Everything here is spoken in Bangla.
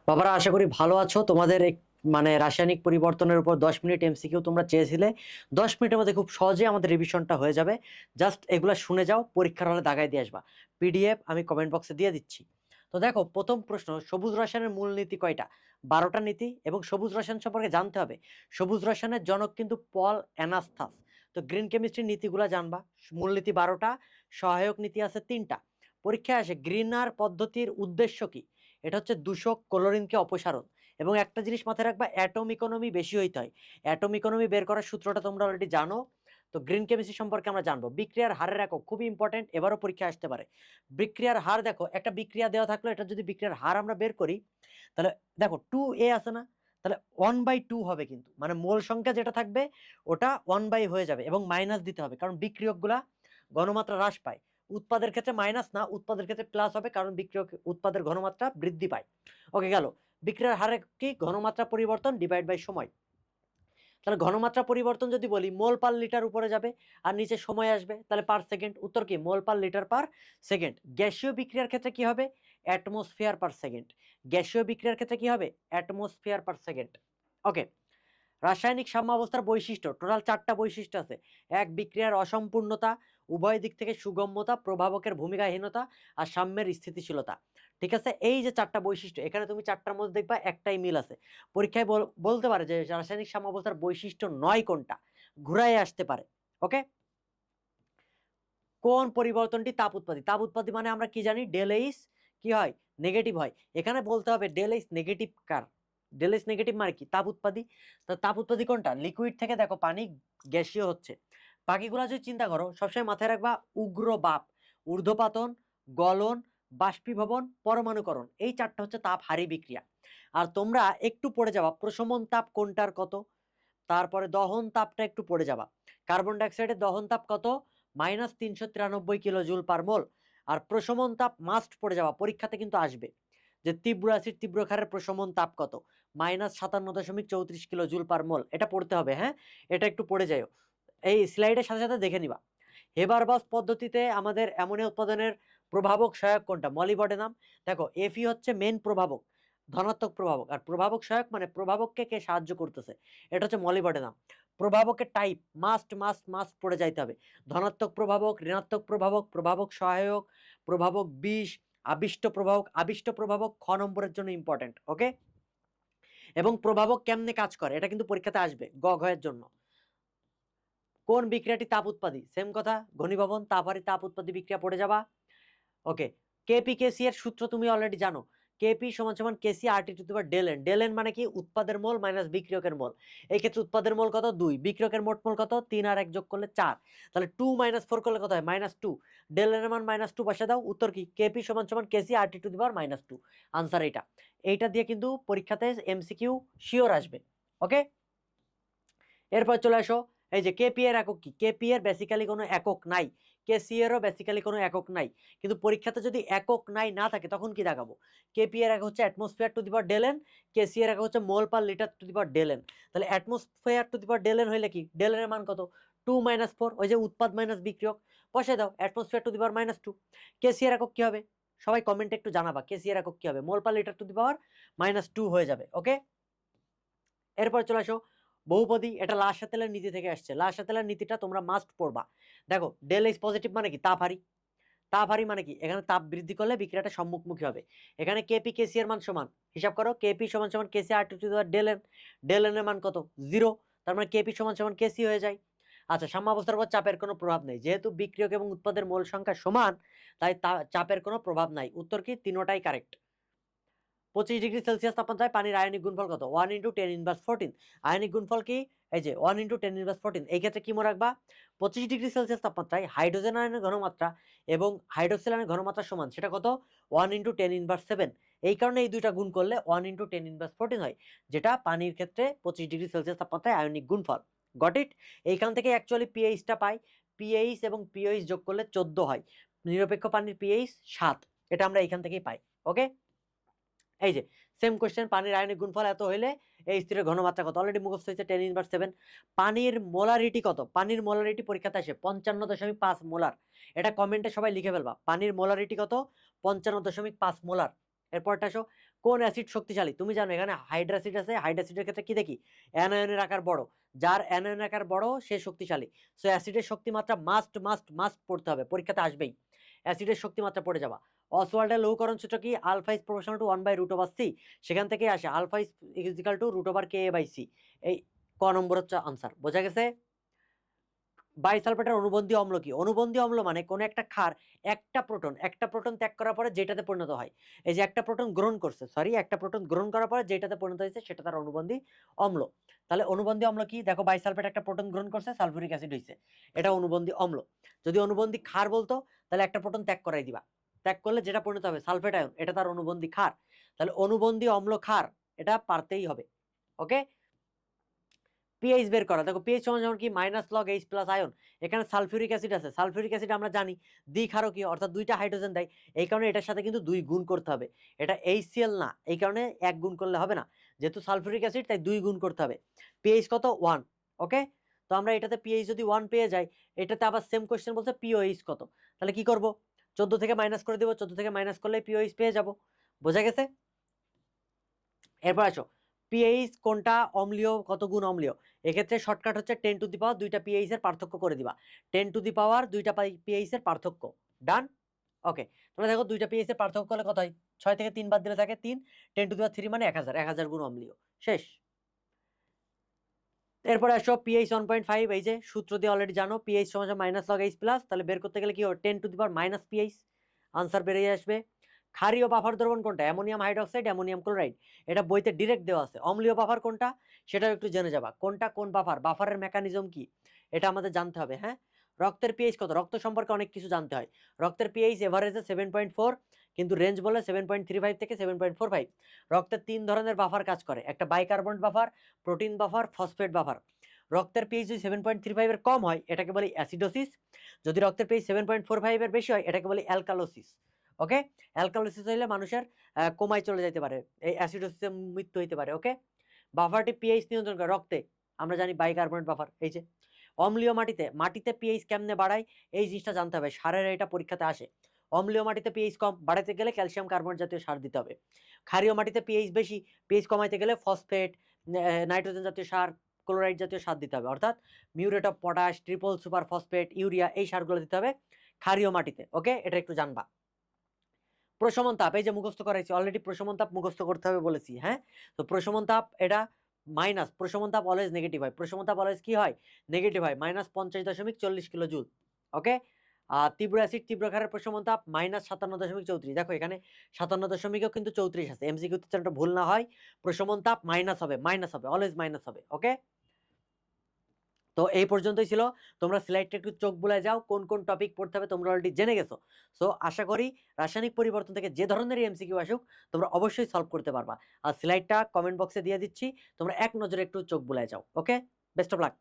বাবারা আশা করি ভালো আছো। তোমাদের মানে রাসায়নিক পরিবর্তনের উপর 10 মিনিট এমসিকিউ তোমরা চেয়েছিলে। 10 মিনিটের মধ্যে খুব সহজে আমাদের রিভিশনটা হয়ে যাবে। জাস্ট এগুলা শুনে যাও, পরীক্ষার হলে দাগায় দিয়ে আসবা। পিডিএফ আমি কমেন্ট বক্সে দিয়ে দিচ্ছি। তো দেখো, প্রথম প্রশ্ন, সবুজ রসায়নের মূল নীতি কয়টা? 12টা নীতি। এবং সবুজ রসায়ন সম্পর্কে জানতে হবে, সবুজ রসায়নের জনক কিন্তু পল অ্যানাস্থাস। তো গ্রিন কেমিস্ট্রির নীতিগুলা জানবা। মূলনীতি 12টা, সহায়ক নীতি আছে 3টা। পরীক্ষায় আসে গ্রিনার পদ্ধতির উদ্দেশ্য কি? এটা হচ্ছে দূষক ক্লোরিনকে অপসারণ। এবং একটা জিনিস মাথায় রাখবা, অ্যাটম ইকোনমি বেশি হইতে হয়। অ্যাটম ইকোনমি বের করার সূত্রটা তোমরা অলরেডি জানো। তো গ্রিন কেমিস্ট্রি সম্পর্কে আমরা জানবো। বিক্রিয়ার হারের একক খুবই ইম্পর্টেন্ট, এবারও পরীক্ষা আসতে পারে। বিক্রিয়ার হার দেখো, একটা বিক্রিয়া দেওয়া থাকলো, এটা যদি বিক্রিয়ার হার আমরা বের করি, তাহলে দেখো 2a আছে না, তাহলে 1/2 হবে। কিন্তু মানে মোল সংখ্যা যেটা থাকবে ওটা 1/, হয়ে যাবে। এবং মাইনাস দিতে হবে, কারণ বিক্রিয়কগুলা ঘনমাত্রা হ্রাস পায়। উৎপাদের ক্ষেত্রে মাইনাস না, উৎপাদের ক্ষেত্রে প্লাস হবে, কারণ বিক্রিয়ক উৎপাদের ঘনমাত্রা বৃদ্ধি পায়। ওকে, গেল। বিক্রিয়ার হারে কি? ঘনমাত্রা পরিবর্তন ডিভাইড বাই সময়। তাহলে ঘনমাত্রা পরিবর্তন যদি বলি, মোল পার লিটার উপরে যাবে আর নিচে সময় আসবে, তাহলে পার সেকেন্ড। উত্তর কি? Mole per litre per second. গ্যাসীয় বিক্রিয়ার ক্ষেত্রে কি হবে? Atmosphere per second. গ্যাসীয় বিক্রিয়ার ক্ষেত্রে কি হবে? Atmosphere per second. ওকে। রাসায়নিক সাম্যাবস্থার বৈশিষ্ট্য, টোটাল 4টা বৈশিষ্ট্য আছে। এক, বিক্রিয়ার অসম্পূর্ণতা, উভয় দিক থেকে সুগম্যতা, প্রভাবকের ভূমিকাহীনতা, আর সাম্যের স্থিতিশীলতা। ঠিক আছে, এই যে 4টা বৈশিষ্ট্য, এখানে তুমি 4টার মধ্যে দেখবা একটাই মিল আছে। পরীক্ষায় বলতে পারে যে রাসায়নিক সাম্যাবস্থার বৈশিষ্ট্য 9 কোনটা, ঘুরায় আসতে পারে। ওকে। কোন পরিবর্তনটি তাপ উৎপাদী? তাপ উৎপাদী মানে আমরা কি জানি? ডেল এইচ কি হয়? নেগেটিভ হয়। এখানে বলতে হবে ডেল এইচ নেগেটিভ কার? ডেল এইচ নেগেটিভ মানে কি? তাপ উৎপাদী। তো তাপ উৎপাদী কোনটা? লিকুইড থেকে দেখো পানি গ্যাসীয় হচ্ছে। বাকিগুলা যদি চিন্তা করো, সবসময় মাথায় রাখবা উগ্র বাপ, ঊর্ধ্বপাতন, গলন, বাষ্পীভবন, পরমাণুকরণ, এই 4টা হচ্ছে তাপ হারি বিক্রিয়া। আর তোমরা একটু পড়ে যাবা প্রশমন তাপ কোনটার কত, তারপরে দহন তাপটা একটু পড়ে যাবা। কার্বন ডাইঅক্সাইডের দহন তাপ কত? -393 কিলো জুল পার মোল। আর প্রশমন তাপ মাস্ট পড়ে যাওয়া, পরীক্ষাতে কিন্তু আসবে যে তীব্র অ্যাসিড তীব্র ক্ষারের প্রশমন তাপ কত? -57.34 কিলো জুল পার মোল। এটা পড়তে হবে, হ্যাঁ, এটা একটু পড়ে যাও, এই স্লাইডের সাথে সাথে দেখে নিবা। হেবারবাস পদ্ধতিতে আমাদের অ্যামোনিয়া উৎপাদনের প্রভাবক সহায়ক কোনটা? মলিবডেনাম। দেখো, এফি হচ্ছে মেন প্রভাবক, ধনাত্মক প্রভাবক। আর প্রভাবক সহায়ক মানে প্রভাবককে কে সাহায্য করতেছে, এটা হচ্ছে মলিবডেনাম। প্রভাবকের টাইপ মাস্ট মাস্ট মাস্ট পড়ে যাইতে হবে। ধনাত্মক প্রভাবক, ঋণাত্মক প্রভাবক, প্রভাবক সহায়ক, প্রভাবক বিষ, আবিষ্ট প্রভাবক। আবিষ্ট প্রভাবক খ নম্বরের জন্য ইম্পর্টেন্ট। ওকে। এবং প্রভাবক কেমনে কাজ করে, এটা কিন্তু পরীক্ষাতে আসবে গ ঘয়ের জন্য। কোন বিক্রিয়াটি তাপ উৎপাদী? সেম কথা, ঘনীভবন, তাপহারী, তাপ উৎপাদী বিক্রিয়া পড়ে যাবা। ওকে। কেপি কেসি এর সূত্র তুমি অলরেডি জানো। কেপি সমান সমান KC R T to the power del N. Del N মানে কি? উৎপাদের মোল মাইনাস বিক্রিয়কের মোল। এই ক্ষেত্রে উৎপাদের মোল কত? 2, বিক্রিয়কের মোট মোল কত? 3 আর 1 যোগ করলে 4। তাহলে 2 - 4 করলে কত হয়? -2। ডেল এন এর মান -2 বসে দাও। উত্তর কি? কেপি সমান সমান KC R T to the power -2। Answer এইটা। এইটা দিয়ে কিন্তু পরীক্ষাতে এমসিকিউ শিওর আসবে। ওকে। এরপর চলে আসো, এই যে কেপি এর একক কি? কেপি এর বেসিক্যালি কোনো একক নাই, কেসি এরও বেসিক্যালি কোনো একক নাই। কিন্তু পরীক্ষাতে যদি একক নাই না থাকে তখন কি দেখাবো? কেপি এর একক হচ্ছে atmosphere to the power del N, KC এর একক হচ্ছে mole per litre to the power del N. তাহলে atmosphere to the power del N হইলে কি? ডেল এর মান কত? 2 - 4, ওই যে উৎপাদ মাইনাস বিক্রিয়ক, বসাই দাও অ্যাটমসফিয়ার টু দি পাওয়ার -2। কেসি এর একক কি হবে? সবাই কমেন্টে একটু জানাবা কেসি এর একক কি হবে? মোল পার লিটার টু দি পাওয়ার -2 হয়ে যাবে। ওকে। এরপর চলে আসো বহুপদী। এটা লাশাতেলের নীতি থেকে আসছে। লাশাতেলের নীতিটা তোমরা মাস্ট পড়বা। দেখো, ডেল এইচ পজিটিভ মানে কি? তাপ হারি। তাপ হারি মানে কি? এখানে তাপ বৃদ্ধি করলে বিক্রিয়াটা সম্মুখমুখী হবে। এখানে কেপি কেসি এর মান সমান, হিসাব করো, কেপি সমান সমান KC R to to the power del N. Del N এর মান কত? 0। তার মানে কেপি সমান সমান কেসি হয়ে যায়। আচ্ছা, সাম্যাবস্থার উপর চাপের কোনো প্রভাব নেই, যেহেতু বিক্রিয়ক এবং উৎপাদের মোল সংখ্যা সমান, তাই চাপের কোনো প্রভাব নাই। উত্তর কি? তিনোটাই কারেক্ট। 25 ডিগ্রি সেলসিয়াস তাপমাত্রায় পানির আয়নিক গুণফল কত? 1 × 10⁻14। আয়নিক গুণফল কি? এই যে 1 × 10⁻14। এই ক্ষেত্রে কি মনে রাখবা? 25 ডিগ্রি সেলসিয়াস তাপমাত্রায় হাইড্রোজেন আয়নের ঘনমাত্রা এবং হাইড্রোক্সিল আয়নের ঘনমাত্রা সমান, সেটা কত? 1 × 10⁻7। এই কারণে এই দুইটা গুণ করলে 1 × 10⁻14 হয়, যেটা পানির ক্ষেত্রে 25 ডিগ্রি সেলসিয়াস তাপমাত্রায় আয়নিক গুণফল। Got it? এইখান থেকে অ্যাকচুয়ালি পিএইচটা পাই। পিএইচ এবং পিএইচ যোগ করলে 14 হয়। নিরপেক্ষ পানির পিএইচ 7। এটা আমরা এইখান থেকেই পাই। ওকে। এই যে সেম কোশ্চেন, পানির আয়নিক গুণফল এত হইলে এই স্থিরের ঘনমাত্রা কত? অলরেডি মুখস্থ হয়েছে 10⁻7। পানির মোলারিটি কত? পানির মোলারিটি পরীক্ষাতে আসে 55.5 মোলার। এটা কমেন্টে সবাই লিখে ফেলবা। পানির মোলারিটি কত? 55.5 মোলার। এরপরটা আসো, কোন অ্যাসিড শক্তিশালী? তুমি জানো এখানে হাইড্রাসিড আছে, হাইড্রাসিডের ক্ষেত্রে কি দেখি অ্যানায়নের আকার বড়, যার অ্যানায়নের আকার বড় সে শক্তিশালী। সো অ্যাসিডের শক্তিমাত্রা মাস্ট মাস্ট মাস্ট পড়তে হবে, পরীক্ষাতে আসবেই, অ্যাসিডের শক্তিমাত্রা পড়ে যাবা। অসওয়াল্ডের লৌহকরণ সূত্র কি? Alpha is proportional to 1/√c, সেখান থেকে আসে alpha is equal to √Ka/c। এই ক নম্বর হচ্ছে আনসার, বোঝা গেছে? বাইসালফেটের অনুবন্ধী অম্ল কি? অনুবন্ধী অম্ল মানে কোন একটা ক্ষার একটা প্রোটন ত্যাগ করার পরে যেটাতে পরিণত হয়, এই যে একটা প্রোটন গ্রহণ করছে, একটা প্রোটন গ্রহণ করার পরে যেটাতে পরিণত হয়েছে সেটা তার অনুবন্ধী অম্ল। তাহলে অনুবন্ধী অম্ল কি? দেখো বাইসালফেট একটা প্রোটন গ্রহণ করছে, সালফিউরিক অ্যাসিড হয়েছে, এটা অনুবন্ধী অম্ল। যদি অনুবন্ধী ক্ষার বলতো তাহলে একটা প্রোটন ত্যাগ করাই দিবা, ত্যাগ করলে যেটা পরিণত হবে সালফেট আয়ন, এটা তার অনুবন্ধী ক্ষার। তাহলে অনুবন্ধী অম্ল ক্ষার এটা পারতেই হবে। ওকে, পিএইচ বের করা, দেখো পিএইচ সমান যেমন কি -log H+ আয়ন, এখানে সালফিউরিক অ্যাসিড আছে, সালফিউরিক অ্যাসিড আমরা জানি দ্বিক্ষারকীয়, অর্থাৎ দুইটা হাইড্রোজেন দেয়, এই কারণে এটার সাথে কিন্তু 2 গুণ করতে হবে, এটা HCl না, এই কারণে 1 গুণ করলে হবে না, যেহেতু সালফিউরিক অ্যাসিড তাই 2 গুণ করতে হবে। পিএইচ কত? 1। ওকে, তো আমরা এটাতে পিএইচ যদি 1 পেয়ে যাই, এটাতে আবার সেম কোশ্চেন বলছে পিওএইচ কত, তাহলে কি করব? 14 থেকে মাইনাস করে দেব, 14 থেকে মাইনাস করলে পিওএইচ পেয়ে যাব, বোঝা গেছে? এরপর আসো, পিএইচ কোনটা অম্লীয়, কত গুণ অম্লীয়? এক্ষেত্রে শর্টকাট হচ্ছে 10 টু দি পাওয়ার দুইটা পিএইচ এর পার্থক্য করে দিবা, 10 টু দি পাওয়ার দুইটা পিএইচ এর পার্থক্য, ডান। ওকে, তোমরা দেখো দুইটা পিএইচ এর পার্থক্য করলে কত হয়? 6 থেকে 3 বাদ দিলে থাকে 3, 10 টু দি পাওয়ার 3 মানে 1000 গুণ অম্লীয়, শেষ। এরপরে আসো পিএইচ 1.5, এই যে সূত্র দিয়ে অলরেডি জানো, পিএইচ সমান -log H+, তাহলে বের করতে গেলে কি হবে? 10 two the power minus pH, answer বেরিয়ে আসবে। ক্ষারীয় বাফার দ্রবণ কোনটা? অ্যামোনিয়াম হাইড্রোক্সাইড, অ্যামোনিয়াম ক্লোরাইড, এটা বইতে ডিরেক্ট দেওয়া আছে। অম্লীয় বাফার কোনটা সেটাও একটু জেনে যাবা, কোনটা কোন বাফার, বাফারের মেকানিজম কি এটা আমাদের জানতে হবে। হ্যাঁ, রক্তের পিএইচ কত? রক্ত সম্পর্কে অনেক কিছু জানতে হয়। রক্তের পিএইচ এভারেজে 7.4, কিন্তু রেঞ্জ বলে 7.35 থেকে 7.45। রক্তের 3 ধরনের বাফার কাজ করে, একটা bicarbonate buffer, protein buffer, phosphate buffer. রক্তের পিএইচ যদি 7.35 এর কম হয় এটাকে বলি অ্যাসিডোসিস, যদি রক্তের পিএইচ 7.45 এর বেশি হয় এটাকে বলি অ্যালকালোসিস। ওকে, অ্যালকালোসিস হইলে মানুষের কোমায় চলে যেতে পারে, এই অ্যাসিডোসিসে মৃত্যু হইতে পারে। ওকে, বাফারটি পিএইচ নিয়ন্ত্রণ করে রক্তে, আমরা জানি বাইকার্বনেট বাফার। এই যে অম্লীয় মাটিতে পিএইচ কেমনে বাড়ায় এই জিনিসটা জানতে হবে, সারের এটা পরীক্ষাতে আসে। অম্লীয় মাটিতে পিএইচ কম বাড়াতে গেলে ক্যালসিয়াম কার্বনেট জাতীয় সার দিতে হবে। ক্ষারীয় মাটিতে পিএইচ বেশি, পিএইচ কমাইতে গেলে ফসফেট, নাইট্রোজেন জাতীয় সার, ক্লোরাইড জাতীয় সার দিতে হবে, অর্থাৎ muriate of potash, triple super phosphate, urea, এই সারগুলো দিতে হবে ক্ষারীয় মাটিতে। ওকে, এটা একটু জানবা। প্রশমন তাপ, এই যে মুখস্থ করাইছি অলরেডি, প্রশমন তাপ মুখস্থ করতে হবে বলেছি। হ্যাঁ, তো প্রশমন তাপ এটা মাইনাস, প্রশমন তাপ অলওয়েজ নেগেটিভ হয়, প্রশমন তাপ অলওয়েজ কি হয়? নেগেটিভ হয়, -50.40 কিলো জুল। ওকে, আর তীব্র অ্যাসিড তীব্র ক্ষারের প্রশমন তাপ -57.34, দেখো এখানে 57 কিন্তু 34 আছে, এমসিকিউতে যেন ভুল না হয়, প্রশমন তাপ মাইনাস হবে, অলওয়েজ মাইনাস হবে। ওকে, তো এই পর্যন্তই ছিল, তোমরা স্লাইডটা একটু চোখ বুলায় যাও, কোন কোন টপিক পড়তে হবে তোমরা অলরেডি জেনে গেছো। সো আশা করি রাসায়নিক পরিবর্তন থেকে যে ধরনের এমসিকিউ আসুক তোমরা অবশ্যই সলভ করতে পারবা। আর স্লাইডটা কমেন্ট বক্সে দিয়ে দিচ্ছি, তোমরা এক নজরে একটু চোখ বুলায় যাও। ওকে, বেস্ট অফ লাক।